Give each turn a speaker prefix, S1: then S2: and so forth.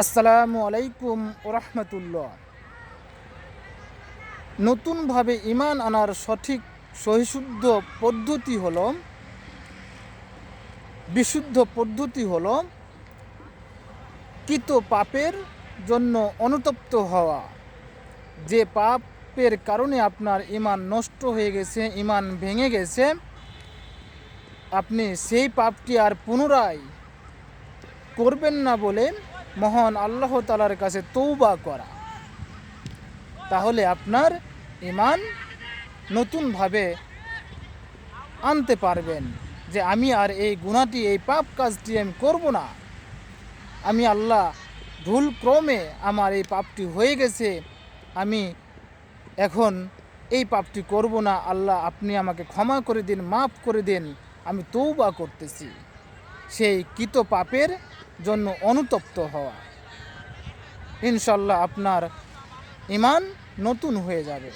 S1: আসসালামু আলাইকুম ওরহমতুল্লাহ। নতুনভাবে ঈমান আনার সঠিক সহিশুদ্ধ পদ্ধতি হলো বিশুদ্ধ পদ্ধতি হলো কৃত পাপের জন্য অনুতপ্ত হওয়া। যে পাপের কারণে আপনার ঈমান নষ্ট হয়ে গেছে, ঈমান ভেঙে গেছে, আপনি সেই পাপটি আর পুনরায় করবেন না বলে মহান আল্লাহ তাআলার কাছে তওবা করা। তাহলে আপনার ঈমান নতুনভাবে আনতে পারবেন যে আমি আর এই গুনাহটি, এই পাপ কাজটি আমি করব না। আমি আল্লাহ ভুল ক্রমে আমার এই পাপটি হয়ে গেছে, আমি এখন এই পাপটি করব না। আল্লাহ আপনি আমাকে ক্ষমা করে দিন, মাফ করে দিন, আমি তওবা করতেছি। সেই কৃত পাপের জন্য অনুতপ্ত হওয়া, ইনশাল্লাহ আপনার ঈমান নতুন হয়ে যাবে।